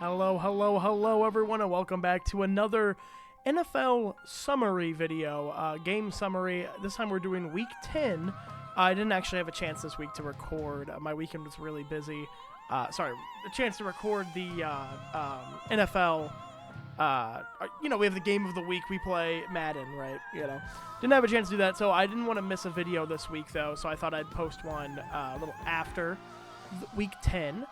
Hello, hello, hello, everyone, and welcome back to another NFL summary video, game summary. This time we're doing Week 10. I didn't actually have a chance this week to record. My weekend was really busy. A chance to record the NFL. We have the game of the week. We play Madden, right? Didn't have a chance to do that, so I didn't want to miss a video this week, though, so I thought I'd post one a little after Week 10.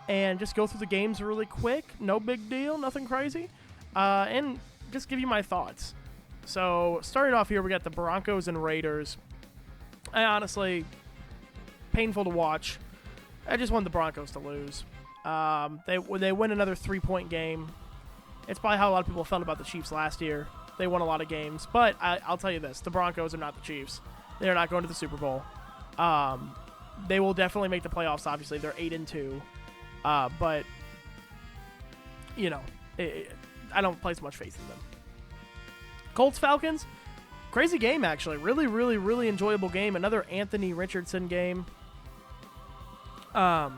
And just go through the games really quick. No big deal, nothing crazy. And just give you my thoughts. So, starting off here, we got the Broncos and Raiders. I honestly, painful to watch. I just want the Broncos to lose. They win another 3-point game. It's probably how a lot of people felt about the Chiefs last year. They won a lot of games. But I'll tell you this, the Broncos are not the Chiefs. They're not going to the Super Bowl. They will definitely make the playoffs, obviously. They're 8-2. But, I don't place much faith in them. Colts-Falcons, crazy game, actually. Really, really, really enjoyable game. Another Anthony Richardson game. Not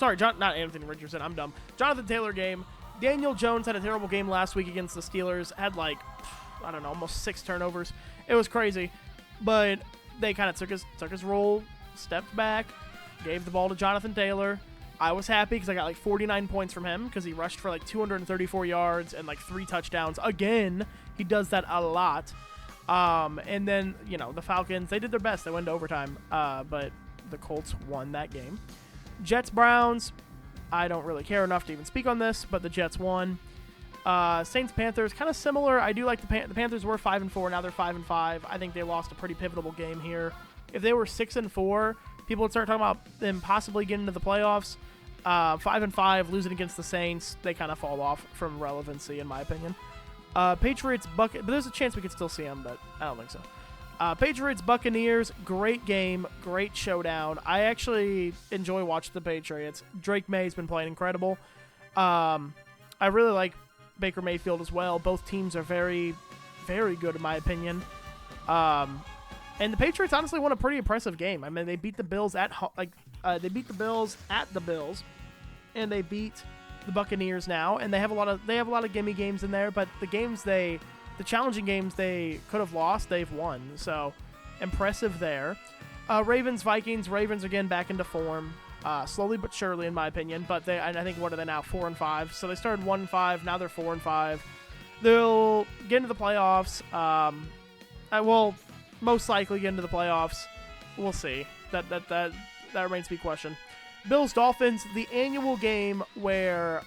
Anthony Richardson. I'm dumb. Jonathan Taylor game. Daniel Jones had a terrible game last week against the Steelers. Had, almost 6 turnovers. It was crazy. But they kind of took his role, stepped back, gave the ball to Jonathan Taylor. I was happy because I got 49 points from him because he rushed for 234 yards and 3 touchdowns. Again, he does that a lot. And then, the Falcons, they did their best. They went to overtime, but the Colts won that game. Jets-Browns, I don't really care enough to even speak on this, but the Jets won. Saints-Panthers, kind of similar. I do like the Panthers were 5-4. Now they're 5-5. I think they lost a pretty pivotal game here. If they were 6-4, people would start talking about them possibly getting into the playoffs. 5-5, losing against the Saints, they kind of fall off from relevancy, in my opinion. Patriots, but there's a chance we could still see them, but I don't think so. Patriots, Buccaneers, great game, great showdown. I actually enjoy watching the Patriots. Drake May's been playing incredible. I really like Baker Mayfield as well. Both teams are very, very good, in my opinion. And the Patriots honestly won a pretty impressive game. I mean, they beat the Bills at the Bills, and they beat the Buccaneers now. And they have a lot of gimme games in there. But the challenging games they could have lost, they've won. So impressive there. Ravens, Vikings. Ravens again back into form, slowly but surely, in my opinion. But I think what are they now? 4-5. So they started 1-5. Now they're 4-5. They'll get into the playoffs. Most likely get into the playoffs. We'll see. That remains to be questioned. Bills Dolphins, the annual game where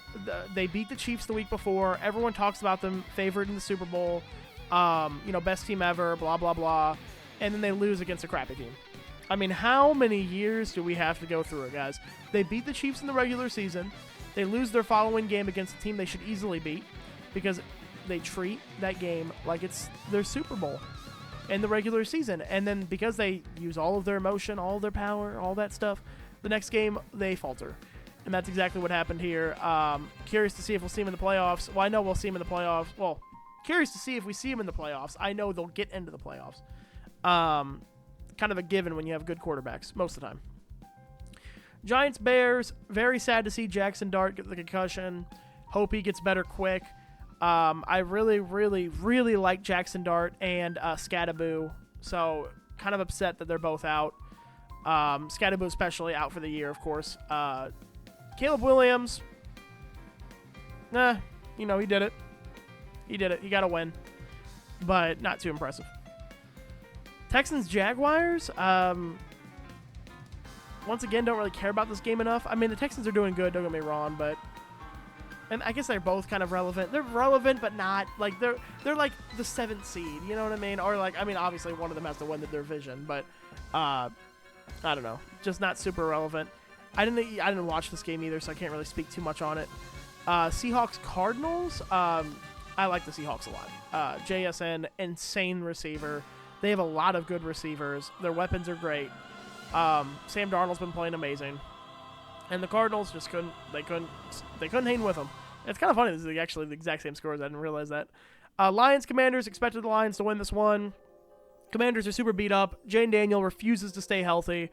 they beat the Chiefs the week before. Everyone talks about them favored in the Super Bowl. Best team ever. Blah blah blah. And then they lose against a crappy team. I mean, how many years do we have to go through it, guys? They beat the Chiefs in the regular season. They lose their following game against a team they should easily beat because they treat that game like it's their Super Bowl in the regular season. And then because they use all of their emotion, all of their power, all that stuff, the next game, they falter. And that's exactly what happened here. Curious to see if we'll see him in the playoffs. Well, I know we'll see him in the playoffs. Well, curious to see if we see him in the playoffs. I know they'll get into the playoffs. Kind of a given when you have good quarterbacks, most of the time. Giants-Bears, very sad to see Jackson Dart get the concussion. Hope he gets better quick. I really, really, really like Jackson Dart and Scadaboo, so kind of upset that they're both out. Scadaboo especially out for the year, of course. Caleb Williams, he did it. He did it. He got a win, but not too impressive. Texans-Jaguars, once again, don't really care about this game enough. I mean, the Texans are doing good, don't get me wrong, but... And I guess they're both kind of relevant. They're relevant, but not they're like the 7th seed. You know what I mean? Or obviously one of them has to win the division, but I don't know, just not super relevant. I didn't watch this game either, so I can't really speak too much on it. Seahawks Cardinals. I like the Seahawks a lot. JSN, insane receiver. They have a lot of good receivers. Their weapons are great. Sam Darnold's been playing amazing. And the Cardinals just couldn't hang with them. It's kind of funny. This is actually the exact same scores. I didn't realize that. Lions, Commanders, expected the Lions to win this one. Commanders are super beat up. Jane Daniel refuses to stay healthy.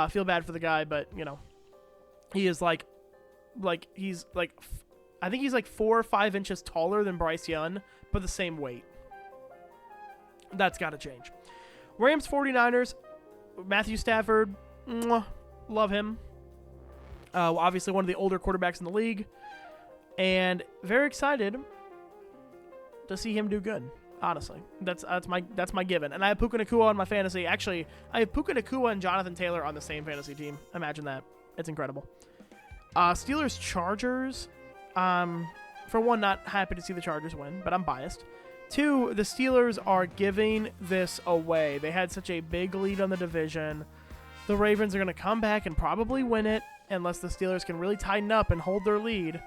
Feel bad for the guy, but, he is like he's like, I think he's like 4 or 5 inches taller than Bryce Young, but the same weight. That's got to change. Rams 49ers, Matthew Stafford, love him. Obviously one of the older quarterbacks in the league, and very excited to see him do good. Honestly, that's my given. And I have Puka Nacua on my fantasy. Actually, I have Puka Nacua and Jonathan Taylor on the same fantasy team. Imagine that. It's incredible. Steelers Chargers. For one, not happy to see the Chargers win, but I'm biased. 2, the Steelers are giving this away. They had such a big lead on the division. The Ravens are going to come back and probably win it unless the Steelers can really tighten up and hold their lead.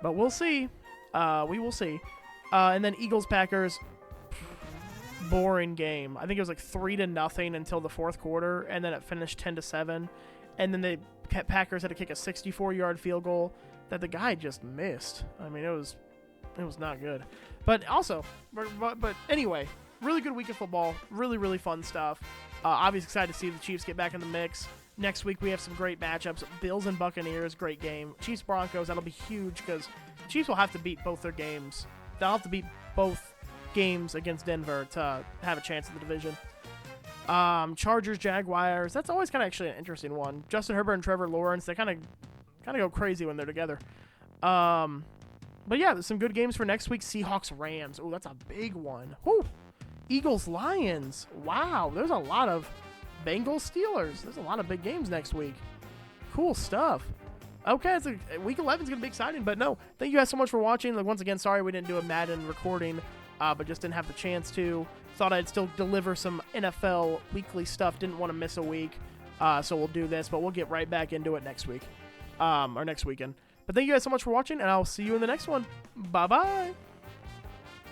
But we'll see. We will see. And then Eagles-Packers, boring game. I think it was like 3-0 until the fourth quarter, and then it finished 10-7. And then the Packers had to kick a 64-yard field goal that the guy just missed. I mean, it was not good. But also, but anyway, really good week of football. Really, really fun stuff. Obviously excited to see the Chiefs get back in the mix. Next week we have some great matchups. Bills and Buccaneers, great game. Chiefs Broncos, that'll be huge because Chiefs will have to beat both their games. They'll have to beat both games against Denver to have a chance in the division. Chargers Jaguars, that's always kind of actually an interesting one. Justin Herbert and Trevor Lawrence, they kind of go crazy when they're together. But yeah, there's some good games for next week. Seahawks Rams, oh, that's a big one. Whew. Eagles Lions, wow, there's a lot of Bengals Steelers. There's a lot of big games next week. Cool stuff. Okay, week 11 is going to be exciting, but no, thank you guys so much for watching. Like, once again, sorry we didn't do a Madden recording, but just didn't have the chance to. Thought I'd still deliver some NFL weekly stuff. Didn't want to miss a week, so we'll do this, but we'll get right back into it next week, or next weekend. But thank you guys so much for watching, and I'll see you in the next one. Bye-bye.